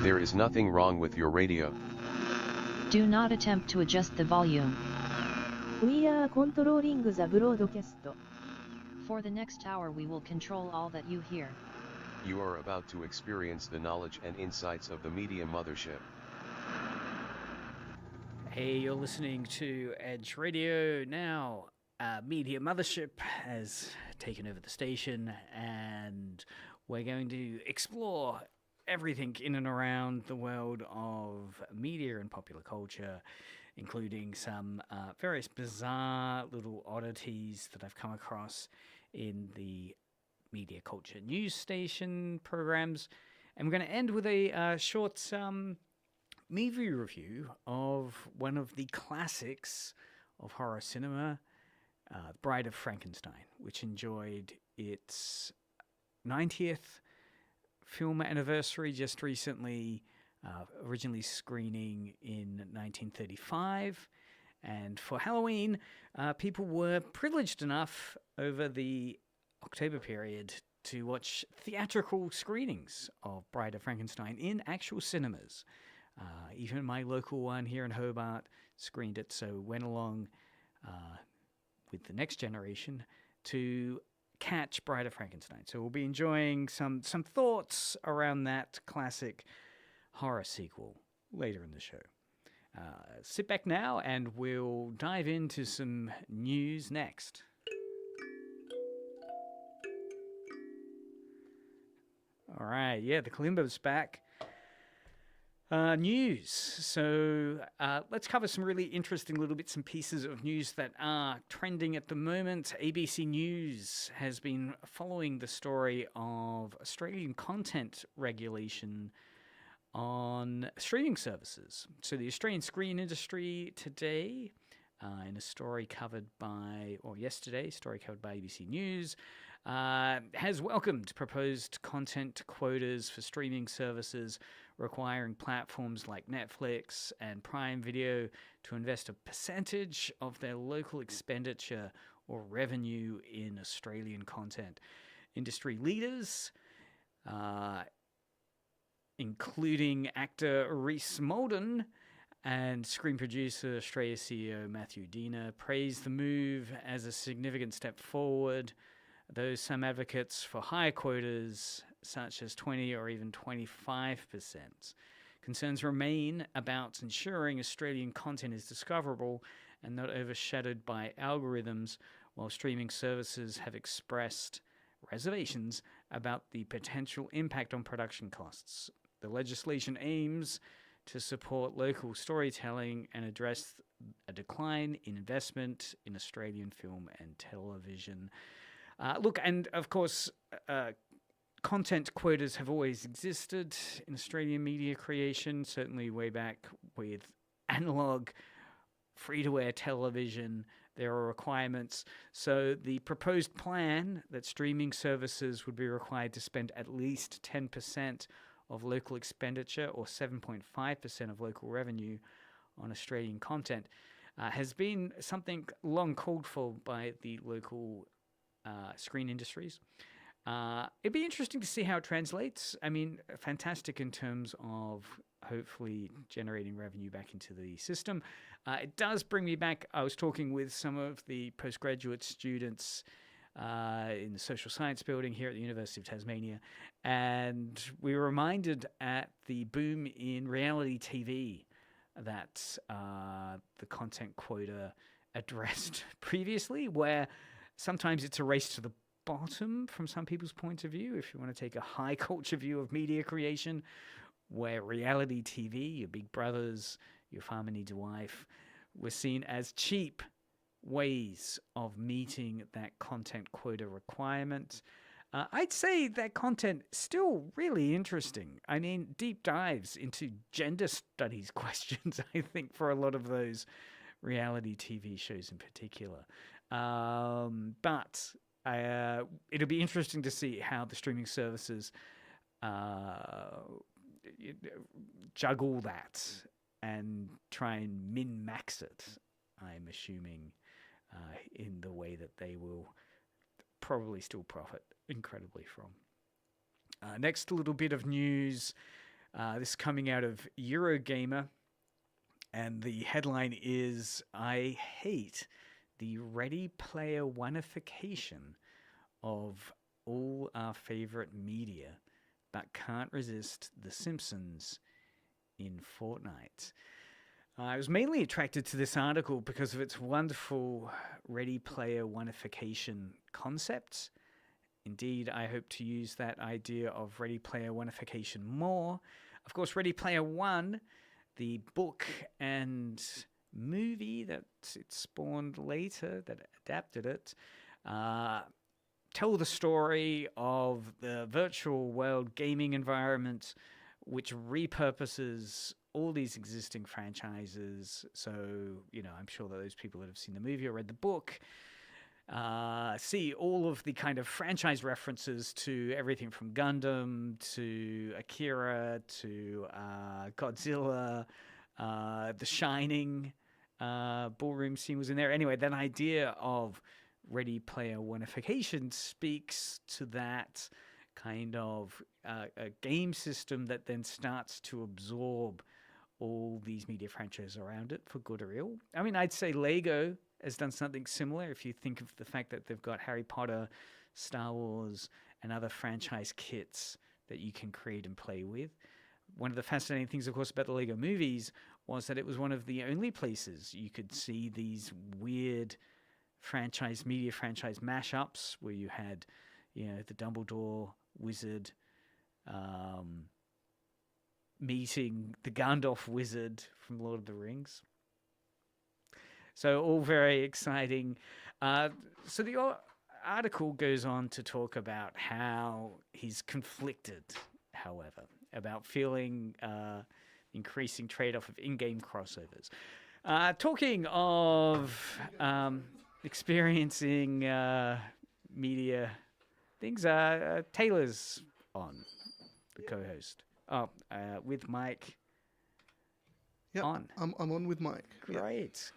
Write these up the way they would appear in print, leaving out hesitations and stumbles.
There is nothing wrong with your radio. Do not attempt to adjust the volume. We are controlling the broadcast. For the next hour we will control all that you hear. You are about to experience the knowledge and insights of the media mothership. Hey, you're listening to Edge Radio. Now, Media Mothership has taken over the station, and we're going to explore everything in and around the world of media and popular culture, including some various bizarre little oddities that I've come across in the media culture news station programs. And we're going to end with a short movie review of one of the classics of horror cinema, The Bride of Frankenstein, which enjoyed its 90th film anniversary just recently, originally screening in 1935. And for Halloween, people were privileged enough over the October period to watch theatrical screenings of Bride of Frankenstein in actual cinemas. Even my local one here in Hobart screened it, so went along with the next generation to catch Bride of Frankenstein. So we'll be enjoying some thoughts around that classic horror sequel later in the show. Sit back now and we'll dive into some news next. All right, yeah, the Kalimba's back. News. So let's cover some really interesting little bits and pieces of news that are trending at the moment. ABC News has been following the story of Australian content regulation on streaming services. So the Australian screen industry today, in a story covered by, or yesterday, story covered by ABC News, has welcomed proposed content quotas for streaming services, requiring platforms like Netflix and Prime Video to invest a percentage of their local expenditure or revenue in Australian content. Industry leaders, including actor Rhys Molden and screen producer Australia CEO Matthew Dina, praised the move as a significant step forward, though some advocates for higher quotas, such as 20 or even 25%. Concerns remain about ensuring Australian content is discoverable and not overshadowed by algorithms, while streaming services have expressed reservations about the potential impact on production costs. The legislation aims to support local storytelling and address a decline in investment in Australian film and television. Look, and of course, content quotas have always existed in Australian media creation, certainly way back with analog free-to-air television. There are requirements. So the proposed plan that streaming services would be required to spend at least 10% of local expenditure or 7.5% of local revenue on Australian content has been something long called for by the local screen industries. It'd be interesting to see how it translates. I mean, fantastic in terms of hopefully generating revenue back into the system. It does bring me back. I was talking with some of the postgraduate students in the social science building here at the University of Tasmania, and we were reminded at the boom in reality TV that the content quota addressed previously, where sometimes it's a race to the bottom from some people's point of view, if you want to take a high culture view of media creation, where reality TV, your Big Brothers, your Farmer Needs a Wife, were seen as cheap ways of meeting that content quota requirement. I'd say that content still really interesting. I mean, deep dives into gender studies questions, I think, for a lot of those reality TV shows in particular. But it'll be interesting to see how the streaming services juggle that and try and min-max it, I'm assuming, in the way that they will probably still profit incredibly from. Next little bit of news. This coming out of Eurogamer, and the headline is, "I hate the Ready Player Oneification of all our favorite media, but can't resist The Simpsons in Fortnite." I was mainly attracted to this article because of its wonderful Ready Player Oneification concept. Indeed, I hope to use that idea of Ready Player Oneification more. Of course, Ready Player One, the book and movie that it spawned later, that adapted it, tell the story of the virtual world gaming environment, which repurposes all these existing franchises. So, I'm sure that those people that have seen the movie or read the book see all of the kind of franchise references to everything from Gundam to Akira to Godzilla, The Shining, ballroom scene was in there. Anyway, that idea of Ready Player Oneification speaks to that kind of a game system that then starts to absorb all these media franchises around it, for good or ill. I mean, I'd say Lego has done something similar. If you think of the fact that they've got Harry Potter, Star Wars, and other franchise kits that you can create and play with. One of the fascinating things, of course, about the Lego movies was that it was one of the only places you could see these weird media franchise mashups where you had, the Dumbledore wizard meeting the Gandalf wizard from Lord of the Rings. So all very exciting. So the article goes on to talk about how he's conflicted, however, about feeling increasing trade-off of in-game crossovers. Talking of experiencing media things, Taylor's on, the co-host. With Mike. Yep, on. I'm on with Mike. Great.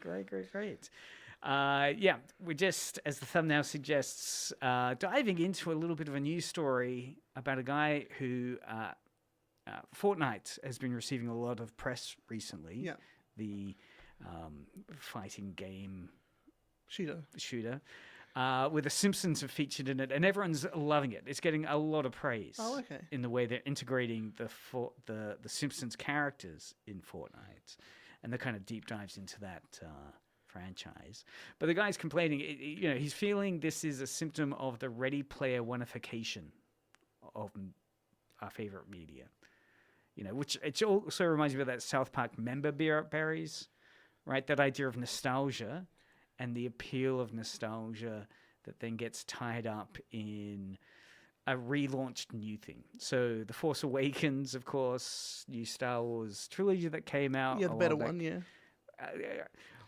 We're just, as the thumbnail suggests, diving into a little bit of a news story about a guy who Fortnite has been receiving a lot of press recently. Yeah. The fighting game shooter. Where the Simpsons have featured in it, and everyone's loving it. It's getting a lot of praise. Oh, okay. In the way they're integrating the Simpsons characters in Fortnite, and the kind of deep dives into that franchise. But the guy's complaining. He's feeling this is a symptom of the Ready Player Oneification of our favorite media. Which it also reminds me of that South Park member berries, right? That idea of nostalgia. And the appeal of nostalgia that then gets tied up in a relaunched new thing. So The Force Awakens, of course, new Star Wars trilogy that came out. Yeah, the better one, yeah.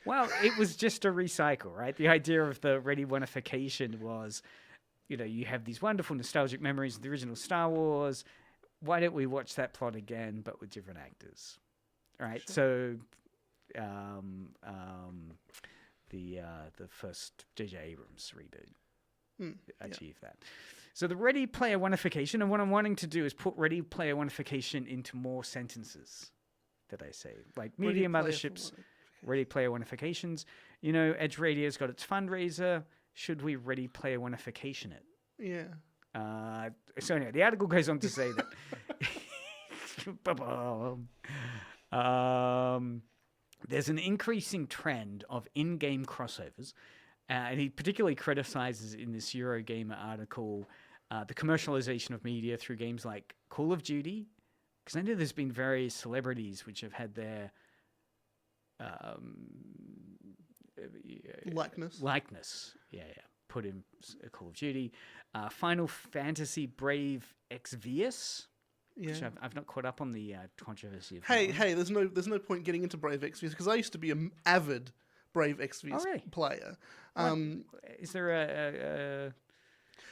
Well, it was just a recycle, right? The idea of the Ready Oneification was, you have these wonderful nostalgic memories of the original Star Wars. Why don't we watch that plot again, but with different actors, right? Sure. So, the first J.J. Abrams reboot achieved that. So the Ready Player Oneification, and what I'm wanting to do is put Ready Player Oneification into more sentences that I say, like media motherships, Ready Player Oneifications. Edge Radio's got its fundraiser. Should we Ready Player Oneification it? Yeah. So anyway, the article goes on to say that there's an increasing trend of in-game crossovers, and he particularly criticizes in this Eurogamer article the commercialization of media through games like Call of Duty, because I know there's been various celebrities which have had their likeness, put in Call of Duty. Final Fantasy Brave Exvius. Yeah. Which I've not caught up on the controversy of. Hey, there's no point getting into Brave Exvius because I used to be an avid Brave Exvius player. Is there a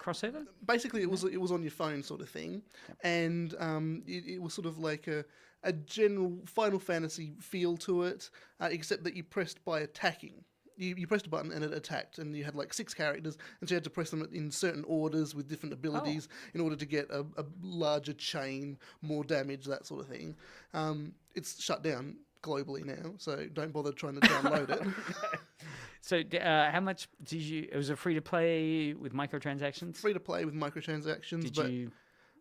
crossover? Basically, it was on your phone sort of thing, and it was sort of like a general Final Fantasy feel to it, except that you pressed by attacking. you pressed a button and it attacked, and you had like 6 characters, and so you had to press them in certain orders with different abilities in order to get a larger chain, more damage, that sort of thing. It's shut down globally now, so don't bother trying to download it. So how much did you... It was a free-to-play with microtransactions? Free-to-play with microtransactions. Did you...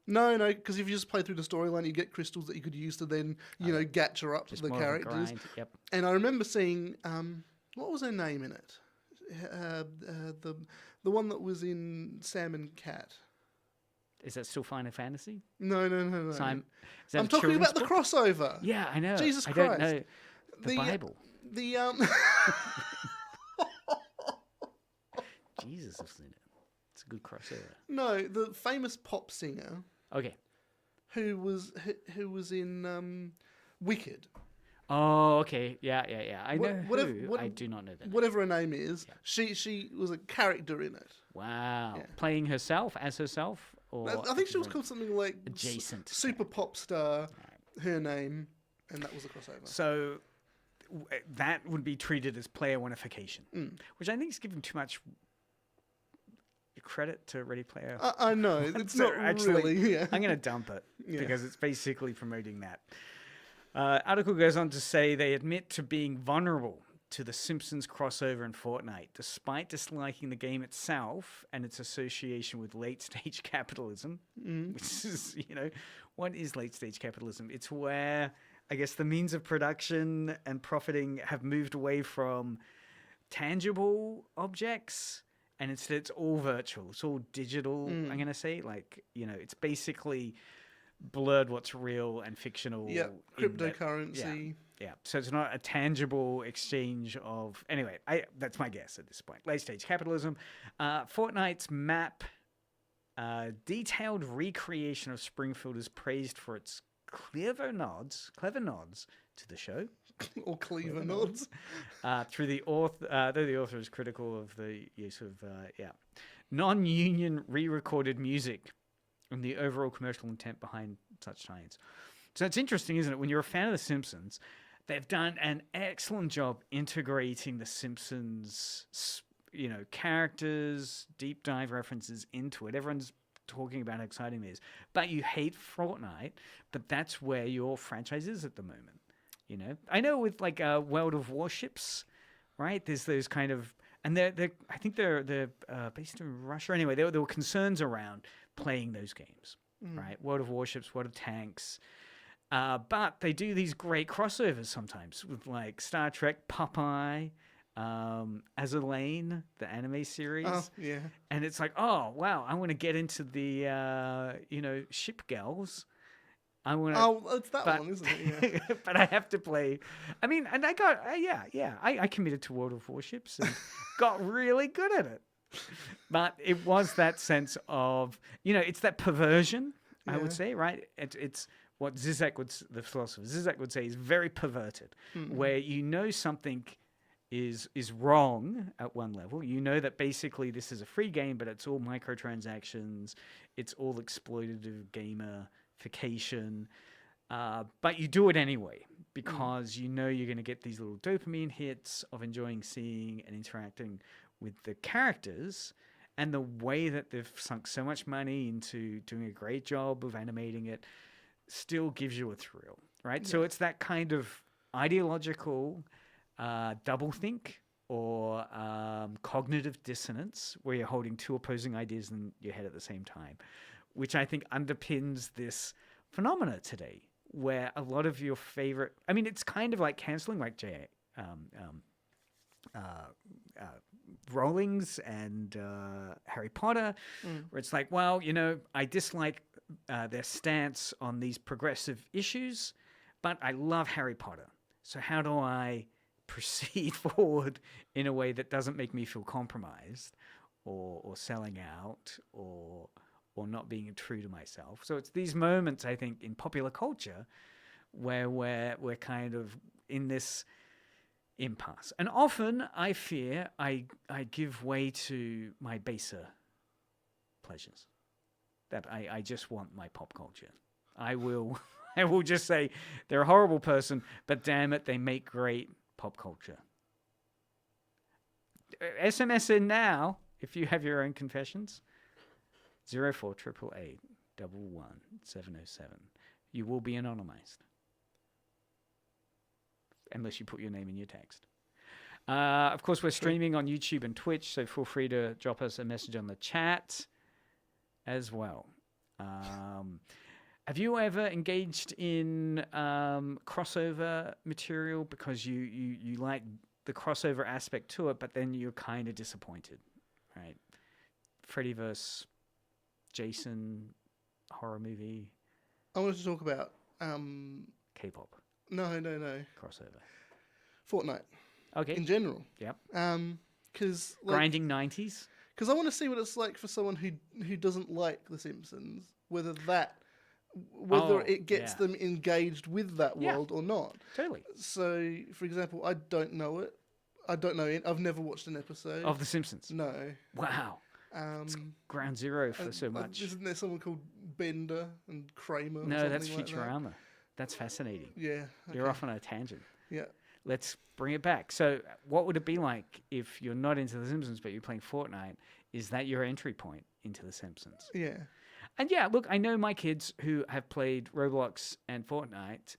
No, because if you just play through the storyline, you get crystals that you could use to then, gacha up the characters. Yep. And I remember seeing... what was her name in it? The one that was in Sam and Cat. Is that still Final Fantasy? No. I'm talking about the crossover. Yeah, I know. Jesus I Christ. don't know the Bible. Jesus, I've seen it. It's a good crossover. No, the famous pop singer. Okay. Who was in Wicked. Oh, okay. Yeah. I know I do not know that. Whatever her name is, she was a character in it. Wow. Yeah. Playing herself as herself? Or I think she was called something like... Adjacent. Super pop star, her name, and that was a crossover. So that would be treated as player unification, which I think is giving too much credit to Ready Player. I know. It's not actually, really. Yeah. I'm going to dump it because it's basically promoting that. Article goes on to say they admit to being vulnerable to the Simpsons crossover in Fortnite, despite disliking the game itself and its association with late-stage capitalism, which is, what is late-stage capitalism? It's where, I guess, the means of production and profiting have moved away from tangible objects, and instead it's all virtual. It's all digital, I'm going to say. Like, it's basically blurred what's real and fictional. Yeah, cryptocurrency. Yeah, so it's not a tangible exchange of... Anyway, that's my guess at this point. Late-stage capitalism. Fortnite's map, detailed recreation of Springfield is praised for its clever nods to the show. Or clever nods. Though the author is critical of the use of, non-union re-recorded music and the overall commercial intent behind such tie-ins. So it's interesting, isn't it? When you're a fan of The Simpsons, they've done an excellent job integrating The Simpsons, characters, deep dive references into it. Everyone's talking about how exciting it is. But you hate Fortnite, but that's where your franchise is at the moment. I know with like World of Warships, right? There's those kind of, and I think they're based in Russia. Anyway, there were concerns around playing those games, right? World of Warships, World of Tanks. But they do these great crossovers sometimes with like Star Trek, Popeye, Azalane, the anime series. Oh, yeah. And it's like, oh, wow, I want to get into the, ship girls. It's that one, isn't it? Yeah. But I have to play. I mean, and I got, I committed to World of Warships and got really good at it. But it was that sense of, it's that perversion, I would say, right? It's what the philosopher Zizek would say is very perverted, where something is wrong at one level. That basically this is a free game, but it's all microtransactions, it's all exploitative gamification, but you do it anyway because you're going to get these little dopamine hits of enjoying seeing and interacting with the characters, and the way that they've sunk so much money into doing a great job of animating it still gives you a thrill, right? Yeah. So it's that kind of ideological doublethink or cognitive dissonance where you're holding two opposing ideas in your head at the same time, which I think underpins this phenomena today, where a lot of your favorite... I mean, it's kind of like cancelling like Rowling's and Harry Potter, where it's like, well, I dislike their stance on these progressive issues, but I love Harry Potter. So how do I proceed forward in a way that doesn't make me feel compromised or selling out or not being true to myself? So it's these moments, I think, in popular culture where we're kind of in this impasse. And often I fear I give way to my baser pleasures. That I just want my pop culture. I will just say they're a horrible person, but damn it, they make great pop culture. SMS in now if you have your own confessions. 0488 11707. You will be anonymized. Unless you put your name in your text. Of course, we're streaming on YouTube and Twitch, so feel free to drop us a message on the chat as well. Have you ever engaged in crossover material because you like the crossover aspect to it, but then you're kind of disappointed, right? Freddy vs. Jason horror movie. I wanted to talk about K-pop. No. Crossover. Fortnite. Okay. In general. Yep. Because grinding 90s. Because I want to see what it's like for someone who doesn't like The Simpsons, whether it gets them engaged with that world or not. Totally. So, for example, I don't know it. I don't know it. I've never watched an episode of The Simpsons. No. Wow. It's ground zero for so much. Isn't there someone called Bender and Kramer? No, that's like Futurama. That? That's fascinating. Yeah. Okay. You're off on a tangent. Yeah. Let's bring it back. So, what would it be like if you're not into The Simpsons but you're playing Fortnite? Is that your entry point into The Simpsons? Yeah. And yeah, look, I know my kids who have played Roblox and Fortnite.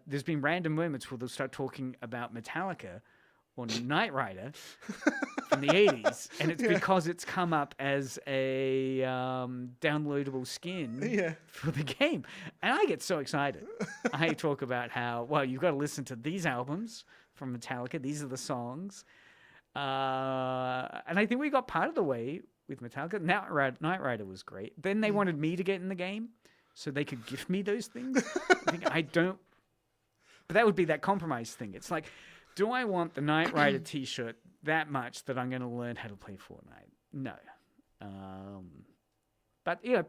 There's been random moments where they'll start talking about Metallica or Knight Rider from the 80s, and it's because it's come up as a downloadable skin for the game. And I get so excited. I talk about how, well, you've got to listen to these albums from Metallica. These are the songs. And I think we got part of the way with Metallica. Knight Rider was great. Then they wanted me to get in the game so they could gift me those things. I think I don't... But that would be that compromise thing. It's like... Do I want the Knight Rider t-shirt that much that I'm going to learn how to play Fortnite? No. But, yeah,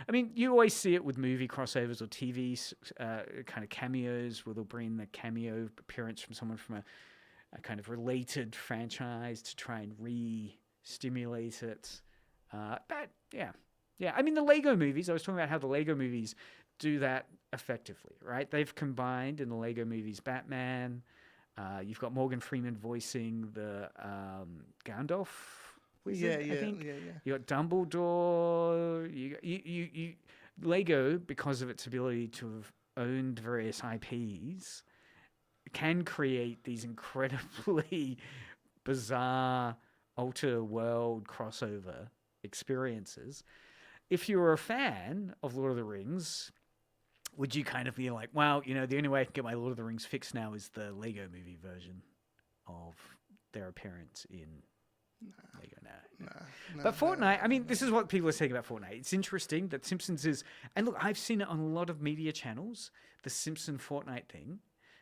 I mean, you always see it with movie crossovers or TV kind of cameos where they'll bring the cameo appearance from someone from a kind of related franchise to try and re-stimulate it. But, yeah. Yeah, I mean, the Lego movies, I was talking about how the Lego movies do that effectively, right? They've combined in the Lego movies Batman... you've got Morgan Freeman voicing the Gandalf. I think. You got Dumbledore. You Lego, because of its ability to have owned various IPs, can create these incredibly bizarre alter world crossover experiences. If you're a fan of Lord of the Rings, would you kind of be like, well, you know, the only way I can get my Lord of the Rings fix now is the Lego movie version of their appearance in Lego? No. But Fortnite, I mean, this is what people are saying about Fortnite. It's interesting that Simpsons is... And look, I've seen it on a lot of media channels, the Simpson Fortnite thing.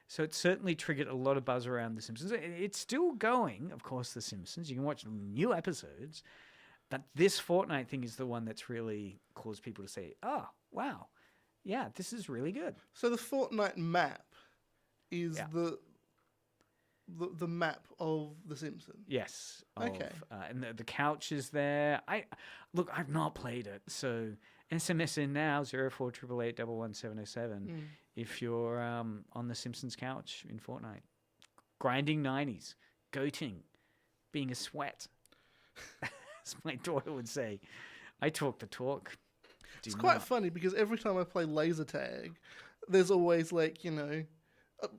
So it certainly triggered a lot of buzz around The Simpsons. It's still going, of course, The Simpsons. You can watch new episodes. But this Fortnite thing is the one that's really caused people to say, oh, wow. Yeah, this is really good. So the Fortnite map is the map of The Simpsons? Yes. Okay. And the couch is there. I've not played it, so SMS in now, 0488 11707 if you're on The Simpsons couch in Fortnite. Grinding 90s. Goating. Being a sweat. As my daughter would say. I talk the talk. It's quite funny because every time I play laser tag, there's always like, you know,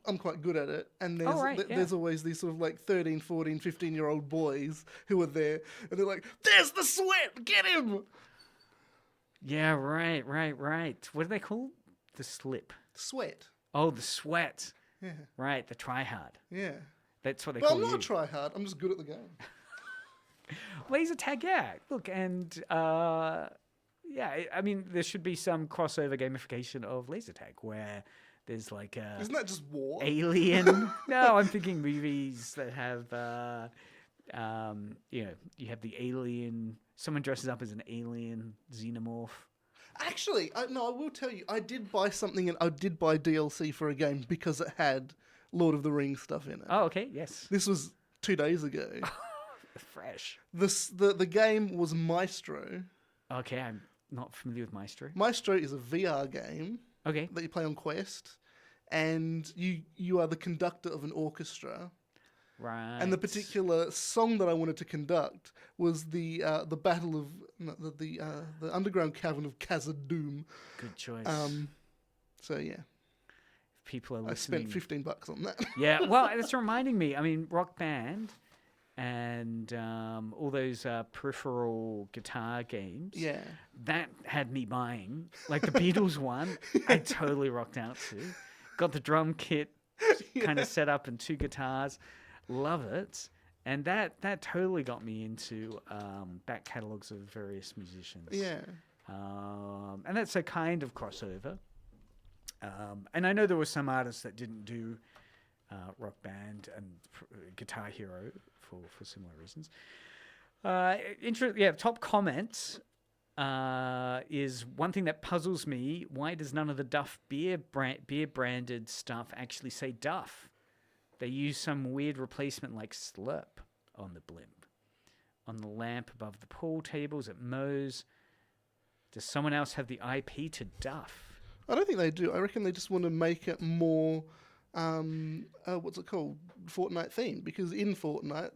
I'm quite good at it. And there's always these sort of like 13, 14, 15-year-old boys who are there. And they're like, there's the sweat! Get him! Yeah, right. What are they called? The slip. Sweat. Oh, the sweat. Yeah. Right, the try-hard. Yeah. That's what they call you. I'm not try-hard. I'm just good at the game. Laser tag, yeah. Look, and... yeah, I mean, there should be some crossover gamification of laser tag where there's like a... Isn't that just war? Alien? No, I'm thinking movies that have, you know, you have the alien... Someone dresses up as an alien xenomorph. Actually, I will tell you, I did buy something, and I did buy DLC for a game because it had Lord of the Rings stuff in it. Oh, okay, yes. This was 2 days ago. Fresh. The game was Maestro. Okay, I'm not familiar with Maestro. Maestro is a VR game that you play on Quest, and you are the conductor of an orchestra, Right. And the particular song that I wanted to conduct was the battle of the underground cavern of Khazad-dûm. Good choice. So yeah, People are I listening. spent $15 on that. Yeah, well, it's reminding me. I mean, Rock Band and all those peripheral guitar games. Yeah. That had me buying. Like the Beatles one, I totally rocked out to. Got the drum kit kind of set up and 2 guitars. Love it. And that totally got me into back catalogs of various musicians. Yeah. And that's a kind of crossover. And I know there were some artists that didn't do Rock Band and Guitar Hero for similar reasons. Top comments is one thing that puzzles me. Why does none of the Duff beer branded stuff actually say Duff? They use some weird replacement like Slurp on the blimp. On the lamp above the pool tables at Moe's. Does someone else have the IP to Duff? I don't think they do. I reckon they just want to make it more, what's it called? Fortnite themed. Because in Fortnite,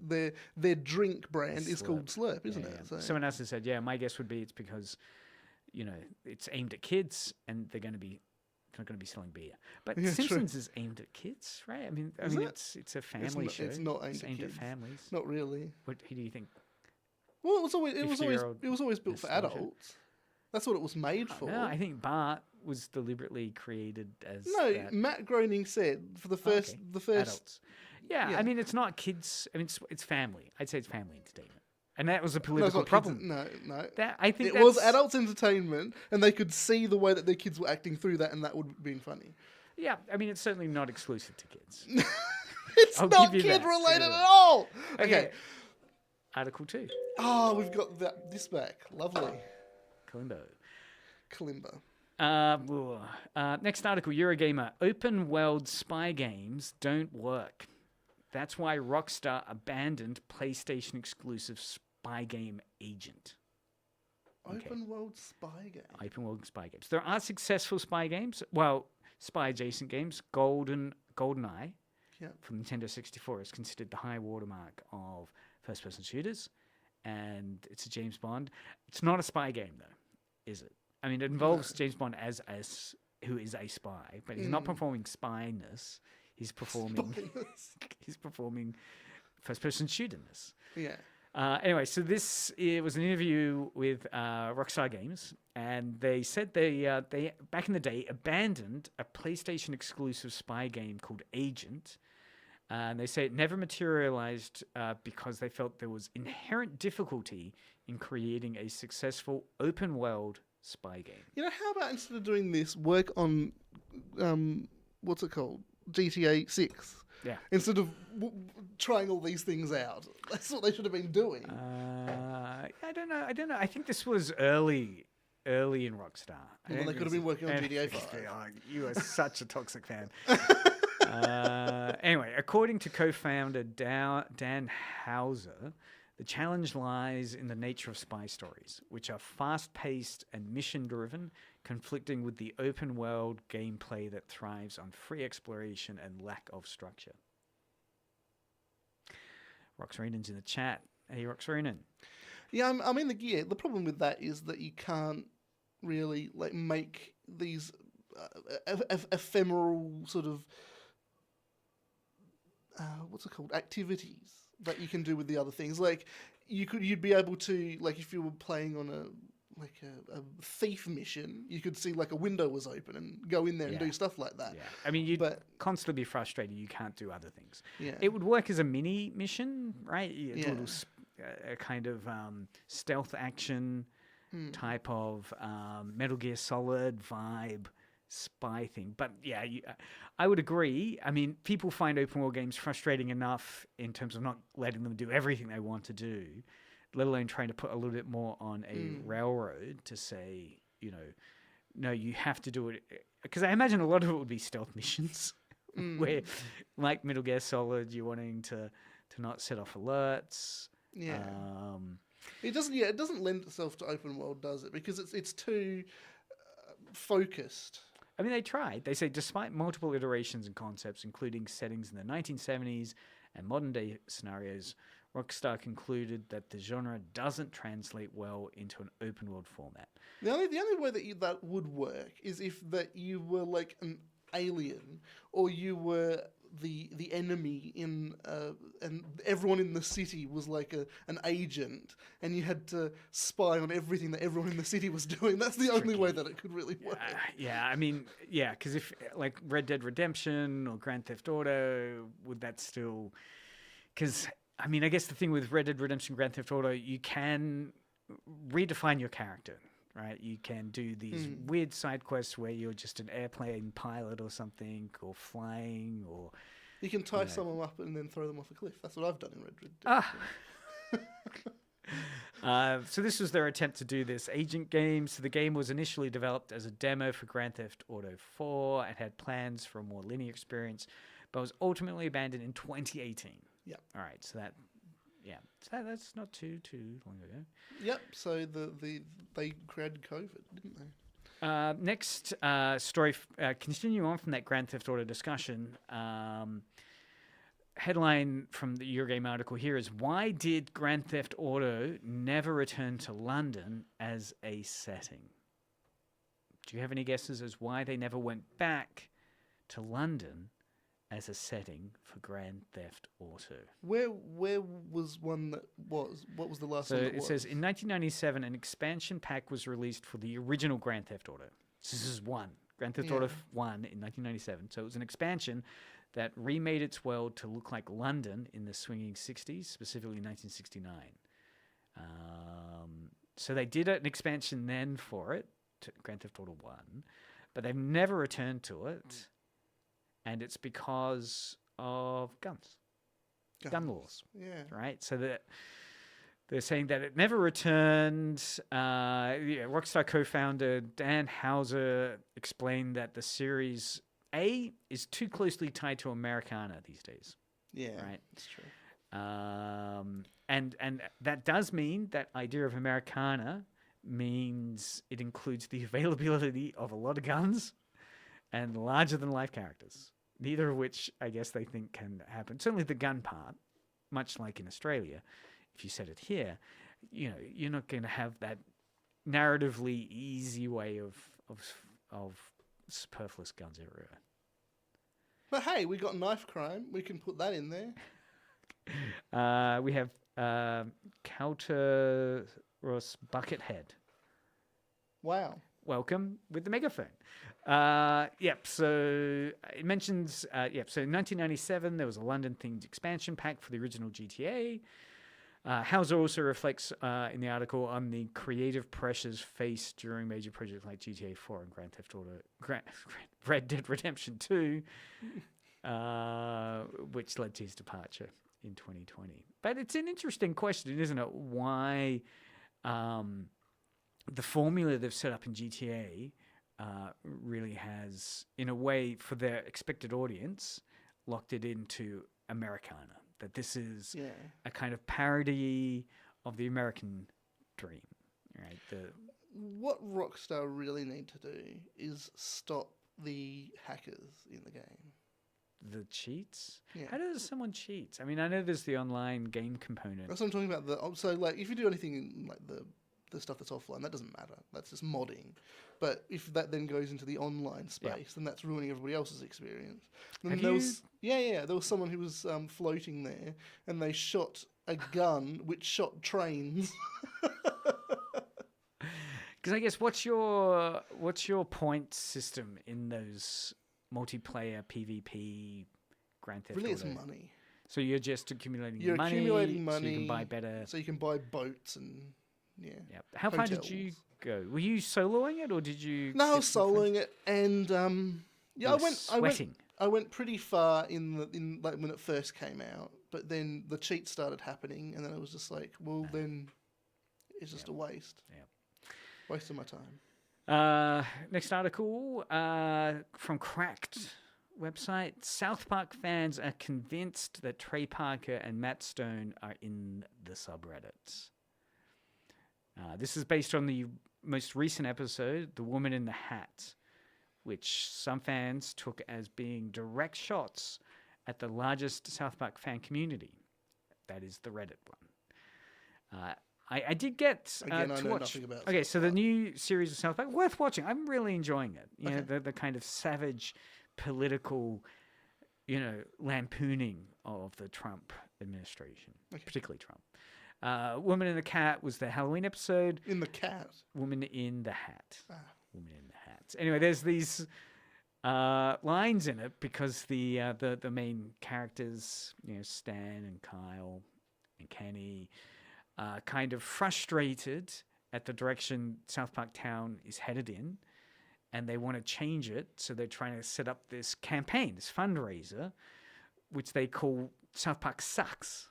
their drink brand is called Slurp, isn't it? So. Someone else has said, my guess would be it's because, it's aimed at kids and they're not going to be selling beer. But Simpsons is aimed at kids, right? I mean, it's a family show. It's not aimed at kids. families. Not really. Who do you think? Well, it was always built for adults. That's what it was made for. No, I think Bart was deliberately created as that. Matt Groening said for the first adults. Yeah, I mean it's not kids. I mean it's family. I'd say it's family entertainment, and that was a political problem. No. I think it was adults entertainment, and they could see the way that their kids were acting through that, and that would have been funny. Yeah, I mean it's certainly not exclusive to kids. It's not kid related at all. Okay. Article 2. Oh, we've got this back. Lovely. Kalimbo. Next article, Eurogamer. Open world spy games don't work. That's why Rockstar abandoned PlayStation exclusive spy game Agent. Open world spy game. Open world spy games. There are successful spy games. Well, spy adjacent games. GoldenEye from Nintendo 64 is considered the high watermark of first person shooters, and it's a James Bond. It's not a spy game though, is it? I mean, it involves James Bond who is a spy, but he's not performing spyness. He's performing first-person shooterness. Yeah. Anyway, so it was an interview with Rockstar Games, and they said they back in the day abandoned a PlayStation exclusive spy game called Agent. And they say it never materialized because they felt there was inherent difficulty in creating a successful open-world spy game. How about instead of doing this, work on, what's it called? GTA 6. Yeah. Instead of trying all these things out. That's what they should have been doing. I don't know. I think this was early in Rockstar. Well, they could have been working on GTA 5. You are such a toxic fan. Anyway, according to co-founder Dan Hauser, the challenge lies in the nature of spy stories, which are fast-paced and mission-driven, conflicting with the open-world gameplay that thrives on free exploration and lack of structure. Roxarinen's in the chat. Hey, Roxarinen. Yeah, the problem with that is that you can't really make these ephemeral sort of activities that you can do with the other things. Like you'd be able to, like, if you were playing on a thief mission, you could see like a window was open and go in there and do stuff like that. Yeah, I mean, you'd constantly be frustrated you can't do other things. Yeah, it would work as a mini mission, right? A kind of stealth action type of Metal Gear Solid vibe spy thing. But yeah, I would agree. I mean, people find open world games frustrating enough in terms of not letting them do everything they want to do, let alone trying to put a little bit more on a railroad to say, no, you have to do it. Because I imagine a lot of it would be stealth missions where, like Metal Gear Solid, you're wanting to not set off alerts. Yeah. It doesn't lend itself to open world, does it? Because it's too focused. I mean, they tried. They say, despite multiple iterations and concepts, including settings in the 1970s and modern-day scenarios, Rockstar concluded that the genre doesn't translate well into an open-world format. The only way that would work is if that you were like an alien, or you were the enemy in and everyone in the city was like an agent, and you had to spy on everything that everyone in the city was doing. That's the only way that it could really work. Because if like Red Dead Redemption or Grand Theft Auto, would that still? Because I guess the thing with Red Dead Redemption, Grand Theft Auto, you can redefine your character. Right, you can do these weird side quests where you're just an airplane pilot or something, or flying, or you can tie someone up and then throw them off a cliff. That's what I've done in Red Dead. So this was their attempt to do this agent game. So the game was initially developed as a demo for Grand Theft Auto 4 and had plans for a more linear experience, but was ultimately abandoned in 2018. Yeah. All right. So that's not too long ago. Yep. So they created COVID, didn't they? Next story, continuing on from that Grand Theft Auto discussion, headline from the Eurogame article here is, why did Grand Theft Auto never return to London as a setting? Do you have any guesses as why they never went back to London as a setting for Grand Theft Auto? Where was one that was? What was the last one that was? So it says, in 1997, an expansion pack was released for the original Grand Theft Auto. So this is one. Grand Theft Auto 1 in 1997. So it was an expansion that remade its world to look like London in the swinging 60s, specifically 1969. So they did an expansion then for it, to Grand Theft Auto 1, but they've never returned to it. And it's because of gun laws. Yeah. Right? So that they're saying that it never returned. Rockstar co-founder Dan Houser explained that the Series A is too closely tied to Americana these days. Yeah, right? that's true. And that does mean that idea of Americana means it includes the availability of a lot of guns and larger-than-life characters, neither of which I guess they think can happen. Certainly the gun part, much like in Australia, if you set it here, you're not going to have that narratively easy way of superfluous guns everywhere. But hey, we got knife crime. We can put that in there. We have Kauteros Buckethead. Wow. Welcome with the megaphone. So it mentions, so in 1997, there was a London-themed expansion pack for the original GTA. Houser also reflects in the article on the creative pressures faced during major projects like GTA 4 and Grand Theft Auto, Red Dead Redemption 2, which led to his departure in 2020. But it's an interesting question, isn't it? Why the formula they've set up in GTA really has, in a way, for their expected audience, locked it into Americana. That this is a kind of parody of the American dream, right? What Rockstar really need to do is stop the hackers in the game. The cheats? Yeah. How does someone cheat? I know there's the online game component. That's what I'm talking about. So, like, if you do anything in like the stuff that's offline, that doesn't matter. That's just modding. But if that then goes into the online space, then that's ruining everybody else's experience. And there was someone who was floating there, and they shot a gun which shot trains. Because I guess what's your point system in those multiplayer PvP Grand Theft Auto? Really, it's money. So you're just accumulating money. You're accumulating money, so you can buy better. So you can buy boats and How far did you go? Were you soloing it or did you? No, I was soloing it, and I went pretty far in like when it first came out, but then the cheats started happening, and then it was just like, well, then it's just a waste. Yeah, waste of my time. Next article from Cracked website. South Park fans are convinced that Trey Parker and Matt Stone are in the subreddits. This is based on the most recent episode, The Woman in the Hat, which some fans took as being direct shots at the largest South Park fan community. That is the Reddit one. I did get Again, I to know watch. nothing about Okay, South so the Park. new series of South Park, worth watching. I'm really enjoying it. You know, Okay. the kind of savage political, lampooning of the Trump administration, particularly Trump. Woman in the Cat was the Halloween episode. In the cat. Woman in the Hat. Woman in the Hat. Anyway, there's these lines in it because the main characters, Stan and Kyle and Kenny, kind of frustrated at the direction South Park Town is headed in, and they want to change it. So they're trying to set up this campaign, this fundraiser, which they call South Park Sucks.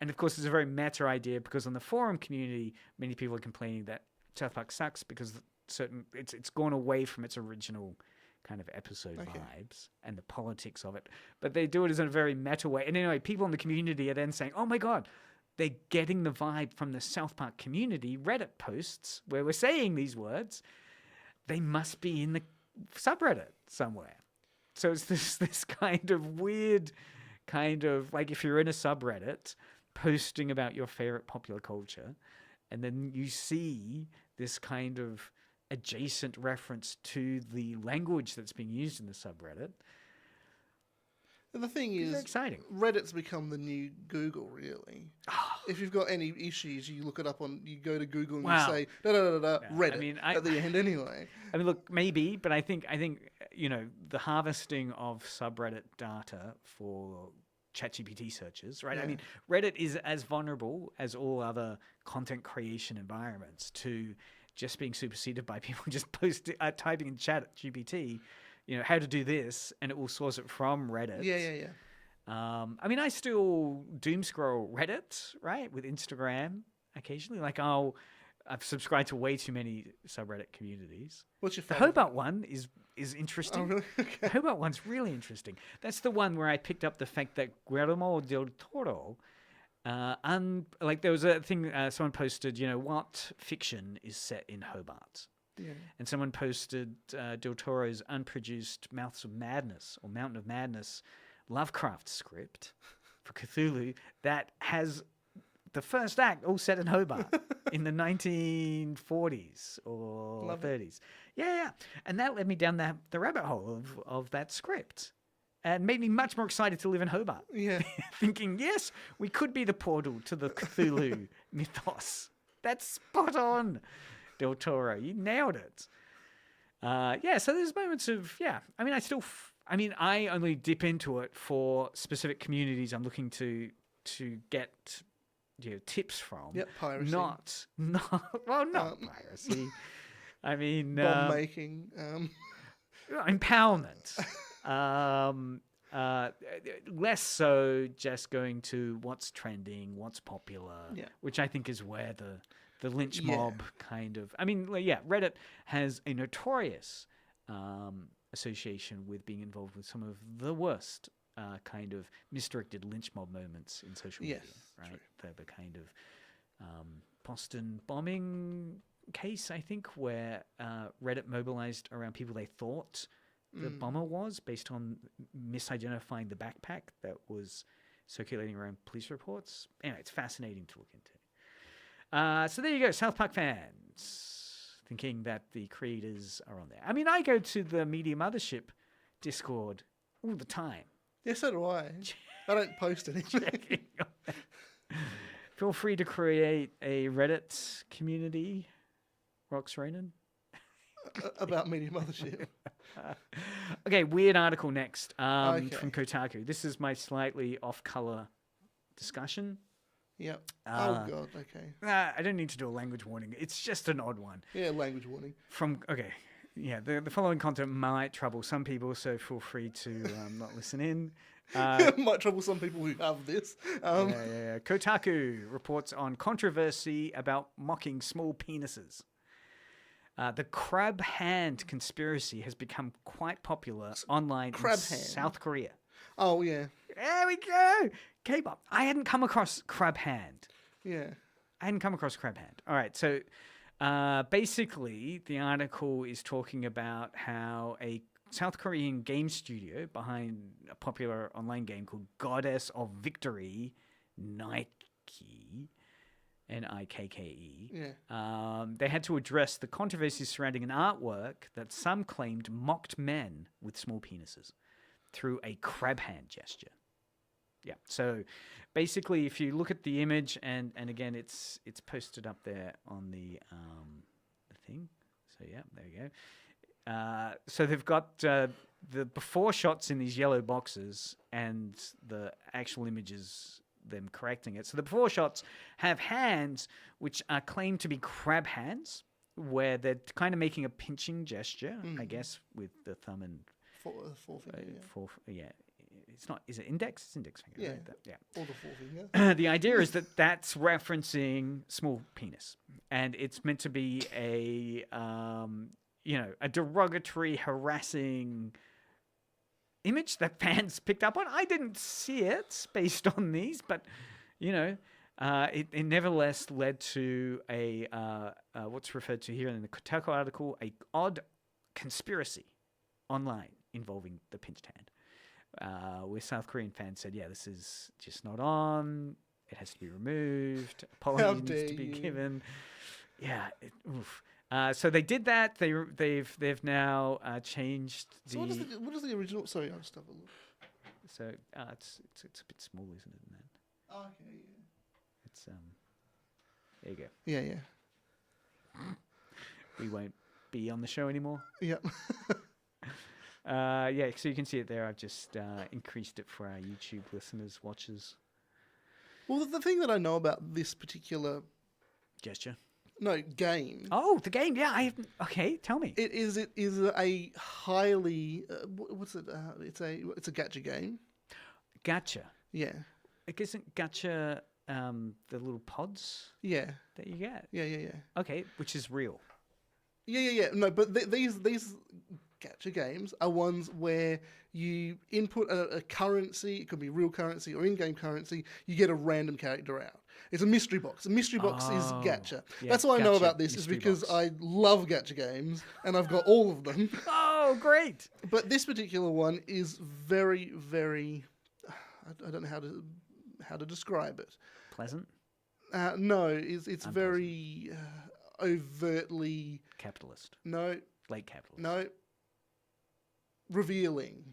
And of course, it's a very meta idea because on the forum community, many people are complaining that South Park sucks because it's gone away from its original kind of episode vibes and the politics of it. But they do it as a very meta way. And anyway, people in the community are then saying, "Oh my God, they're getting the vibe from the South Park community Reddit posts where we're saying these words. They must be in the subreddit somewhere." So it's this kind of weird kind of like if you're in a subreddit posting about your favorite popular culture, and then you see this kind of adjacent reference to the language that's being used in the subreddit. And the thing is, very exciting. Reddit's become the new Google, really. If you've got any issues, you look it up you go to Google and Wow. you say, da-da-da-da, Yeah, Reddit, at the end anyway. I mean, look, maybe, but I think the harvesting of subreddit data for ChatGPT searches, right? Yeah. I mean, Reddit is as vulnerable as all other content creation environments to just being superseded by people just typing in ChatGPT, how to do this, and it will source it from Reddit. Yeah. I mean, I still doom scroll Reddit, right, with Instagram occasionally. Like, I've subscribed to way too many subreddit communities. What's your The favorite? Hobart one is interesting. Oh, really? Okay. The Hobart one's really interesting. That's the one where I picked up the fact that Guillermo del Toro, there was a thing someone posted, what fiction is set in Hobart? Yeah. And someone posted Del Toro's unproduced Mouths of Madness or Mountain of Madness Lovecraft script for Cthulhu that has the first act all set in Hobart in the 1940s or Love it. 30s. Yeah. And that led me down the rabbit hole of that script and made me much more excited to live in Hobart. Yeah. Thinking, yes, we could be the portal to the Cthulhu mythos. That's spot on, Del Toro. You nailed it. So there's moments of, I mean, I only dip into it for specific communities I'm looking to get tips from. Yep, piracy. Not piracy. I mean, Bomb making. empowerment. Less so just going to what's trending, what's popular, which I think is where the lynch mob kind of... I mean, Reddit has a notorious association with being involved with some of the worst kind of misdirected lynch mob moments in social media, right? The kind of Boston bombing case, I think, where Reddit mobilized around people they thought the bomber was based on misidentifying the backpack that was circulating around police reports. Anyway, it's fascinating to look into. So there you go, South Park fans thinking that the creators are on there. I mean, I go to the Media Mothership Discord all the time. Yeah, so do I. I don't post anything. Feel free to create a Reddit community, Rox Renan. About Media Mothership. Okay, weird article next Okay. from Kotaku. This is my slightly off-color discussion. Yep. Oh, God, okay. I don't need to do a language warning. It's just an odd one. Yeah, language warning. The following content might trouble some people, so feel free to not listen in. Might trouble some people who have this. Kotaku reports on controversy about mocking small penises. The crab hand conspiracy has become quite popular online in South Korea. Oh, yeah. There we go. K-pop. I hadn't come across crab hand. Yeah. All right, so basically the article is talking about how a South Korean game studio behind a popular online game called Goddess of Victory, Nike, Nikke. Yeah. They had to address the controversy surrounding an artwork that some claimed mocked men with small penises through a crab hand gesture. Yeah. So basically, if you look at the image, and again, it's posted up there on the thing. So yeah, there you go. So they've got the before shots in these yellow boxes and the actual images, them correcting it. So the before shots have hands which are claimed to be crab hands, where they're kind of making a pinching gesture, I guess, with the thumb and forefinger. It's not. Is it index? It's index finger. Yeah. Right? Yeah. Or the forefinger. The idea is that that's referencing small penis, and it's meant to be a a derogatory, harassing image that fans picked up on. I didn't see it based on these, but it nevertheless led to a what's referred to here in the Kotaku article, a odd conspiracy online involving the pinched hand. Where South Korean fans said, yeah, this is just not on. It has to be removed. Apology needs to be given. Yeah. So they did that. They've now changed the. So what is the original? Sorry, I'll just have a look. So it's a bit small, isn't it? In that. Oh, okay. Yeah. It's there you go. Yeah. We won't be on the show anymore. Yeah. So you can see it there. I've just increased it for our YouTube listeners, watchers. Well, the thing that I know about this particular gesture. No, game. Oh, the game. Yeah, I haven't. Okay, tell me. It is a highly what's it? It's a gacha game. Gacha. Yeah. It isn't gacha the little pods. Yeah. That you get. Yeah. Okay, which is real. Yeah. No, but these gacha games are ones where you input a currency. It could be real currency or in-game currency. You get a random character out. It's a mystery box. A mystery box is gacha. Yeah, That's why I know gacha, about this is because box. I love gacha games and I've got all of them. Oh, great! But this particular one is very, very. I don't know how to describe it. Pleasant? No, it's very overtly capitalist. No. Late capitalist. No. Revealing.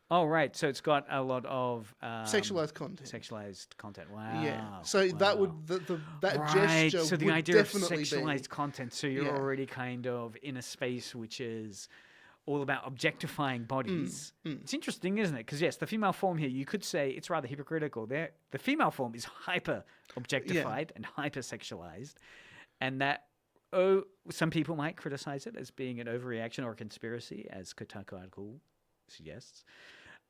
Oh, right. So it's got a lot of sexualized content. Wow. Yeah. So that would that right. gesture. So the would idea of definitely sexualized content. So you're already kind of in a space which is all about objectifying bodies. It's interesting, isn't it? Because yes, the female form here, you could say it's rather hypocritical. The female form is hyper objectified and hyper sexualized, and that. Oh, some people might criticize it as being an overreaction or a conspiracy, as Kotaku article suggests.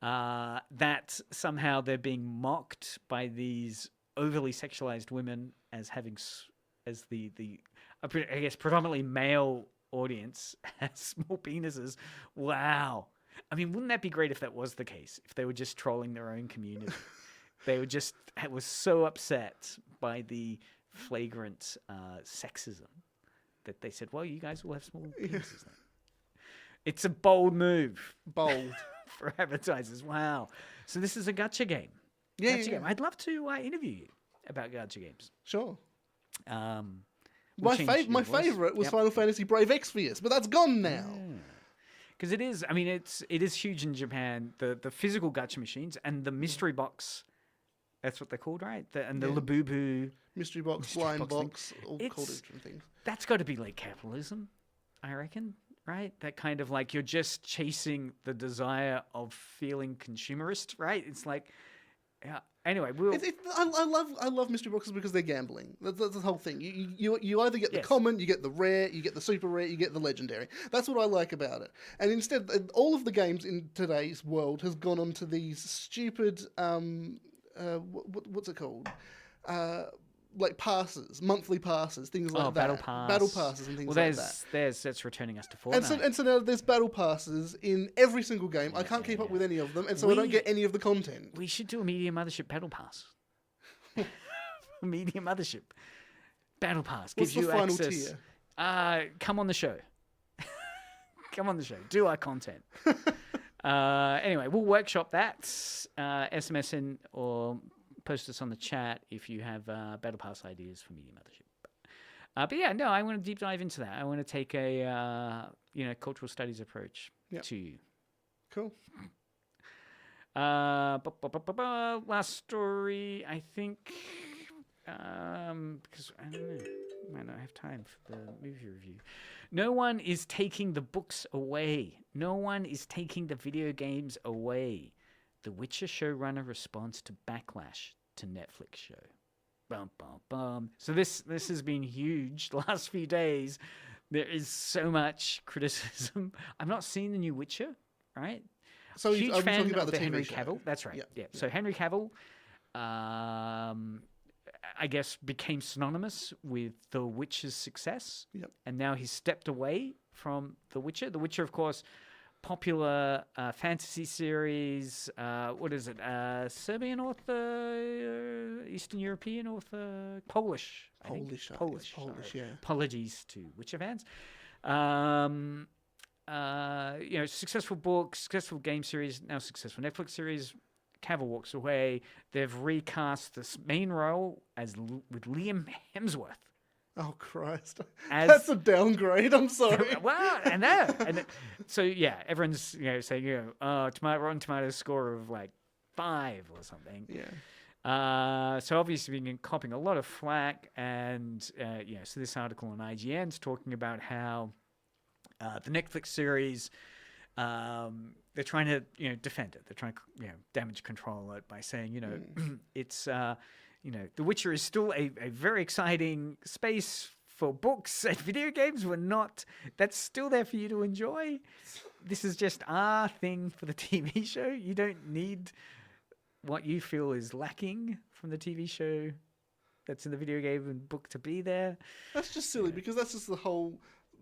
That somehow they're being mocked by these overly sexualized women as having, as the I guess predominantly male audience has small penises. Wow. I mean, wouldn't that be great if that was the case? If they were just trolling their own community, they were just was so upset by the flagrant sexism. That they said, well, you guys will have small penises then. It's a bold move. Bold. For advertisers. Wow. So this is a gacha game. Yeah, game. I'd love to interview you about gacha games. Sure. My favourite was Final Fantasy Brave Exvius, but that's gone now. Because it is huge in Japan, the physical gacha machines and the mystery box. That's what they're called, right? The Labubu. Mystery box, blind box, all called different things. That's got to be like capitalism, I reckon, right? That kind of like you're just chasing the desire of feeling consumerist, right? It's like, yeah. Anyway, I love mystery boxes because they're gambling. That's the whole thing. You either get the common, you get the rare, you get the super rare, you get the legendary. That's what I like about it. And instead, all of the games in today's world has gone on to these stupid what's it called? Like passes, monthly passes, things like that. Battle passes and things like that. That's returning us to Fortnite. And so now there's battle passes in every single game. I can't keep up with any of them, and so I don't get any of the content. We should do a Media Mothership battle pass. Media Mothership battle pass gives you access. What's the final tier? Come on the show. Come on the show. Do our content. Anyway, we'll workshop that. SMS in or post us on the chat if you have Battle Pass ideas for Media Mothership. But yeah, no, I want to deep dive into that. I want to take a cultural studies approach to you. Cool. Last story, I think, because I don't know, might not have time for the movie review. No one is taking the books away. No one is taking the video games away. The Witcher showrunner responds to backlash to Netflix show. Bum, bum, bum. So this has been huge the last few days. There is so much criticism. I've not seen the new Witcher, right? So huge are we fan talking about of the Henry TV show? Cavill. That's right. Yeah. Yeah. So Henry Cavill, I guess, became synonymous with The Witcher's success. Yep. And now he's stepped away from The Witcher. The Witcher, of course, popular fantasy series. What is it? Serbian author, Eastern European author, Polish. I think. Polish, Sorry. yeah. Apologies to Witcher fans. Successful book, successful game series, now successful Netflix series. Cavill walks away. They've recast this main role with Liam Hemsworth. Oh Christ! That's a downgrade. I'm sorry. Well, so yeah, everyone's saying Rotten Tomatoes score of like 5 or something. Yeah. So obviously been copping a lot of flack, and so this article on IGN's talking about how the Netflix series, they're trying to defend it. They're trying to damage control it by saying it's The Witcher is still a very exciting space for books and video games. That's still there for you to enjoy. This is just our thing for the TV show. You don't need what you feel is lacking from the TV show that's in the video game and book to be there. That's just silly because that's just the whole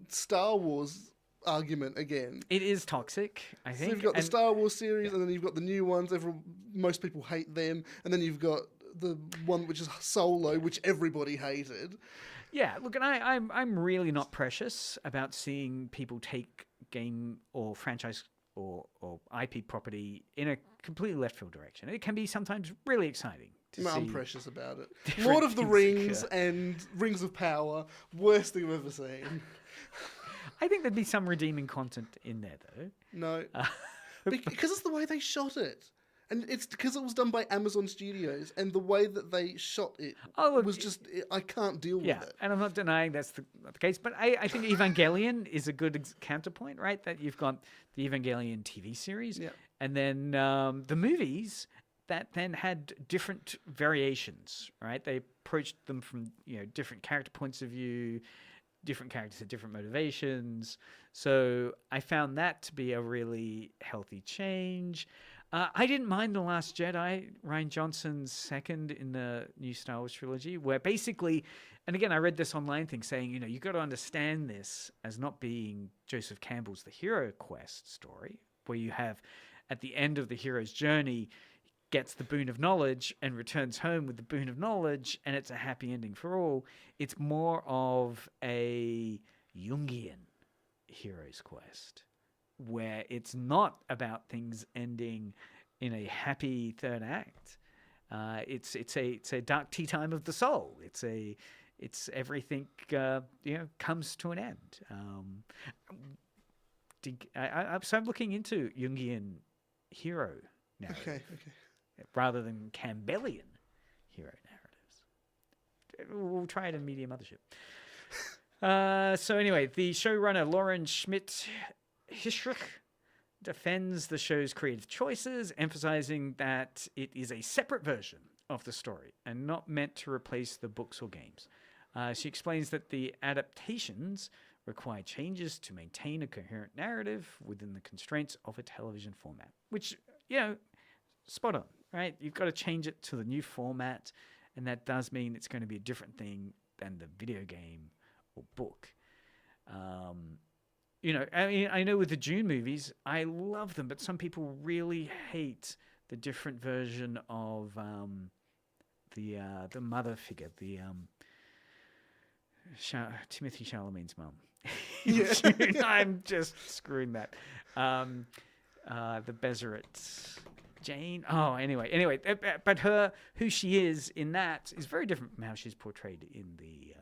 Star Wars argument again. It is toxic, I think. So you've got the Star Wars series, and then you've got the new ones. Most people hate them, and then you've got the one which is Solo, which everybody hated. Yeah, look, and I'm really not precious about seeing people take game or franchise or IP property in a completely left field direction. It can be sometimes really exciting. I'm precious about it. Lord of the Rings and Rings of Power, worst thing I've ever seen. I think there'd be some redeeming content in there, though. No. Because it's the way they shot it. And it's because it was done by Amazon Studios, and the way that they shot it was just... I can't deal with it. And I'm not denying that's the case, but I think Evangelion is a good counterpoint, right? That you've got the Evangelion TV series, and then the movies that then had different variations, right? They approached them from different character points of view, different characters had different motivations. So I found that to be a really healthy change. I didn't mind The Last Jedi, Rian Johnson's second in the new Star Wars trilogy, where basically, and again, I read this online thing saying, you got to understand this as not being Joseph Campbell's The Hero Quest story, where you have at the end of the hero's journey, gets the boon of knowledge and returns home with the boon of knowledge, and it's a happy ending for all. It's more of a Jungian hero's quest, where it's not about things ending in a happy third act. It's a dark tea time of the soul. It's everything comes to an end. So I'm looking into Jungian hero narrative. Okay. Rather than Campbellian hero narratives. We'll try it in Media Mothership. So anyway, the showrunner Lauren Schmidt-Hissrich defends the show's creative choices, emphasizing that it is a separate version of the story and not meant to replace the books or games. She explains that the adaptations require changes to maintain a coherent narrative within the constraints of a television format, which, spot on, right? You've got to change it to the new format, and that does mean it's going to be a different thing than the video game or book. I know with the Dune movies, I love them, but some people really hate the different version of the mother figure, Timothy Chalamet's mum. in Yeah. June. I'm just screwing that. The Bezeret Jane. Oh, anyway, but who she is in that is very different from how she's portrayed in the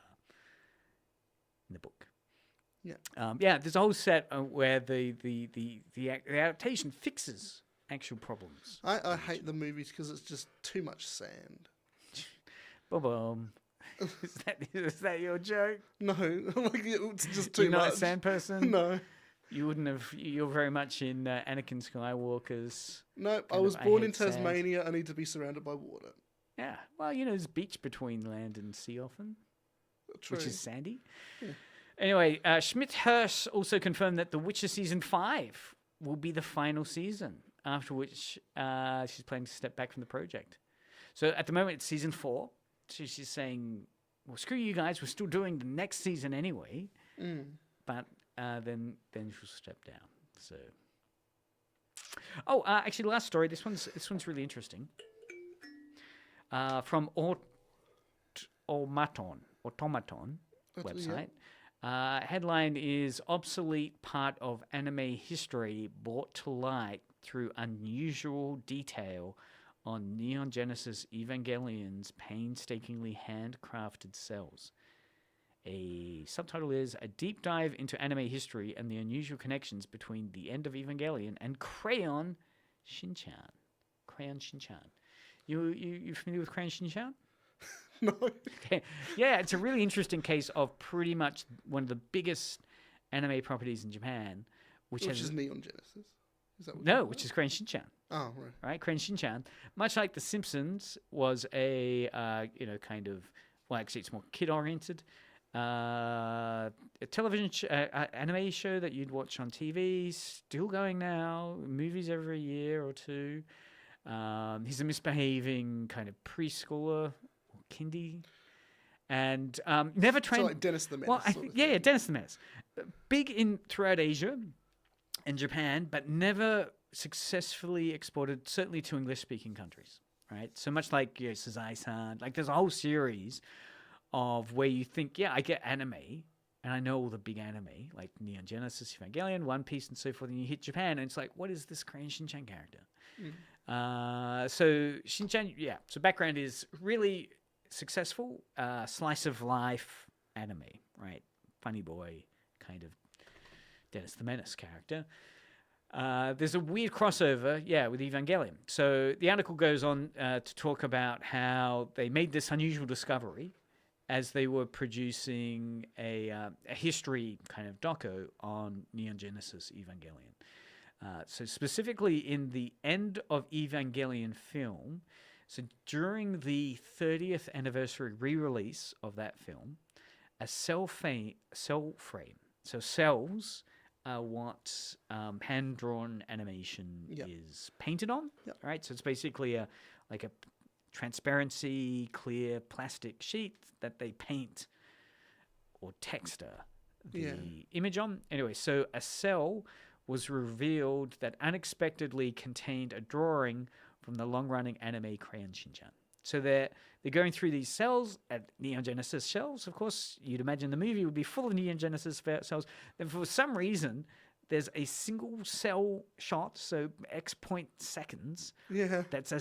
book. Yeah. There's a whole set where the adaptation fixes actual problems. I hate the movies because it's just too much sand. Boom. Is that your joke? No, like it's just too You're much. not a sand person? No. You wouldn't have. You're very much in Anakin Skywalker's. Nope, I kind was of, born in hate sand. Tasmania. I need to be surrounded by water. Yeah. Well, there's beach between land and sea often, True. which is sandy. Yeah. Anyway, Schmidt-Hirsch also confirmed that The Witcher Season 5 will be the final season, after which she's planning to step back from the project. So at the moment, it's Season 4. So she's saying, well, screw you guys, we're still doing the next season anyway. But then she'll step down. So, actually, last story. This one's really interesting. From Automaton website. Headline is obsolete part of anime history brought to light through unusual detail on Neon Genesis Evangelion's painstakingly handcrafted cells. A subtitle is A Deep Dive into Anime History and the Unusual Connections Between the End of Evangelion and Crayon Shin-Chan. Crayon Shin-Chan. You familiar with Crayon Shin-Chan? No. Okay. Yeah, it's a really interesting case of pretty much one of the biggest anime properties in Japan, which is Neon Genesis. Is that what no, which is Crayon Shin-Chan. Oh, right. Right, Crayon Shin-Chan, much like The Simpsons was a kind of, well, actually it's more kid-oriented, a television anime show that you'd watch on TV, still going now, movies every year or two. He's a misbehaving kind of preschooler or kindy, and never trained. So like Dennis the Menace. Well, Dennis the Menace, big throughout Asia and Japan, but never successfully exported, certainly to English-speaking countries. Right, so much like Sazai-san, like there's a whole series of where you think, I get anime, and I know all the big anime, like Neon Genesis, Evangelion, One Piece, and so forth, and you hit Japan, and it's like, what is this Crayon Shin-Chan character? So Shin-Chan, so background is really successful, slice of life anime, right? Funny boy, kind of Dennis the Menace character. There's a weird crossover, with Evangelion. So the article goes on to talk about how they made this unusual discovery as they were producing a history kind of doco on Neon Genesis Evangelion. So specifically in the End of Evangelion film, so during the 30th anniversary re-release of that film, a cell frame, so cells what hand-drawn animation is painted on, right? So it's basically a transparency, clear plastic sheet that they paint or texture the image on. Anyway, so a cell was revealed that unexpectedly contained a drawing from the long-running anime Crayon Shin-Chan. So they're going through these cells at Neon Genesis cells. Of course, you'd imagine the movie would be full of Neon Genesis cells. Then for some reason, there's a single cell shot, so X point seconds. Yeah. That's a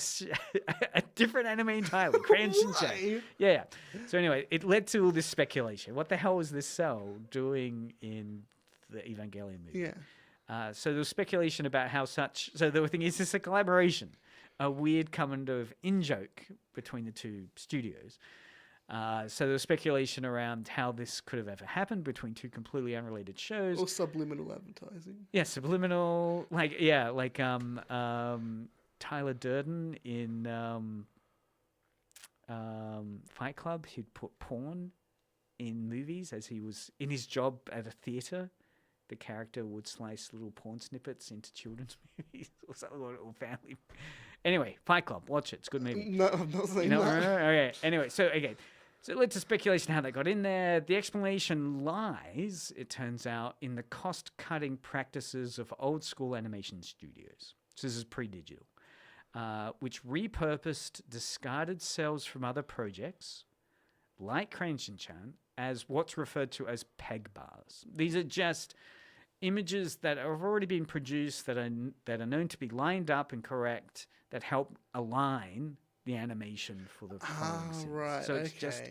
different anime entirely. Crayon Shin-Chan. Yeah. So anyway, it led to all this speculation. What the hell is this cell doing in the Evangelion movie? Yeah. So there was speculation about how such. So the thing is, this a collaboration, a weird kind of in-joke between the two studios. So there was speculation around how this could have ever happened between two completely unrelated shows. Or subliminal advertising. Yeah, subliminal, like Tyler Durden in Fight Club. He'd put porn in movies as he was in his job at a theater. The character would slice little porn snippets into children's movies or something, or family. Anyway, Fight Club, watch it. It's a good movie. No, I'm not saying that. Okay. Anyway, so it led to speculation how they got in there. The explanation lies, it turns out, in the cost-cutting practices of old-school animation studios. So this is pre-digital, which repurposed discarded cells from other projects, like Crayon Shin-Chan, as what's referred to as peg bars. These are just images that have already been produced that are known to be lined up and correct, that help align the animation for the following scenes. Right. So it's just,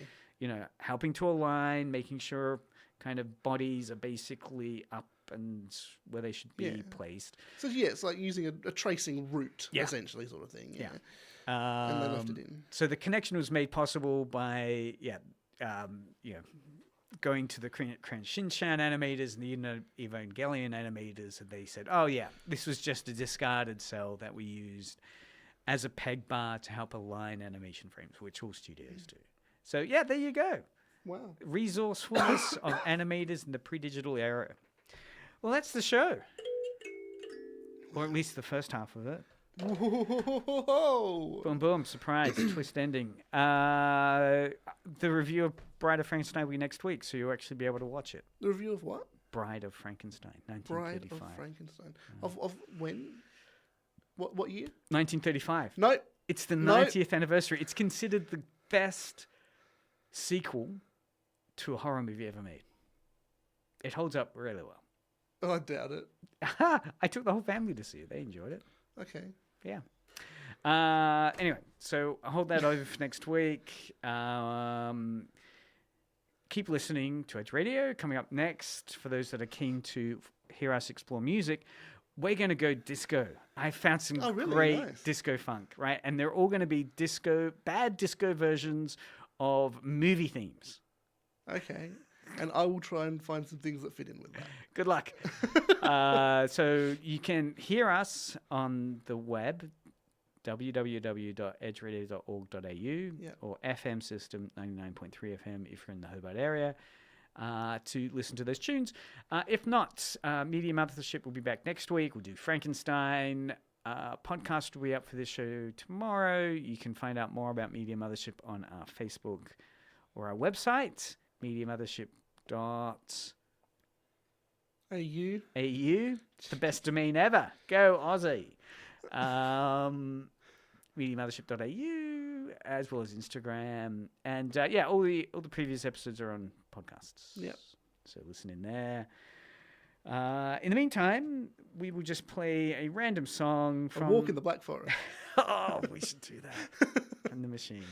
helping to align, making sure kind of bodies are basically up and where they should be placed. So it's like using a tracing route, essentially, sort of thing. Yeah. And they left it in. So the connection was made possible by going to the Crayon Shin-Chan animators and the Evangelion animators, and they said, oh yeah, this was just a discarded cell that we used as a peg bar to help align animation frames, which all studios do. So yeah, there you go. Wow. Resourcefulness of animators in the pre-digital era. Well, that's the show. Or at least the first half of it. Whoa. Boom, boom, surprise, twist ending. The review of Bride of Frankenstein will be next week, so you'll actually be able to watch it. The review of what? Bride of Frankenstein, Bride 1935. of Frankenstein. Of when? What year? 1935. No. It's the 90th anniversary. It's considered the best sequel to a horror movie ever made. It holds up really well. Oh, I doubt it. I took the whole family to see it. They enjoyed it. Okay. Yeah. Anyway, so I'll hold that over for next week. Keep listening to Edge Radio. Coming up next, for those that are keen to hear us explore music, we're going to go disco. I found some great disco funk, right? And they're all going to be bad disco versions of movie themes. Okay. And I will try and find some things that fit in with that. Good luck. So you can hear us on the web, www.edgeradio.org.au or FM system 99.3 FM if you're in the Hobart area to listen to those tunes. If not, Media Mothership will be back next week. We'll do Frankenstein. Podcast will be up for this show tomorrow. You can find out more about Media Mothership on our Facebook or our website, mediamothership.au. It's the best domain ever. Go Aussie. Mediamothership.au as well as Instagram. And all the previous episodes are on podcasts. Yep. So listen in there. In the meantime, we will just play a random song from... A Walk in the Black Forest. Oh, we should do that. From the machine.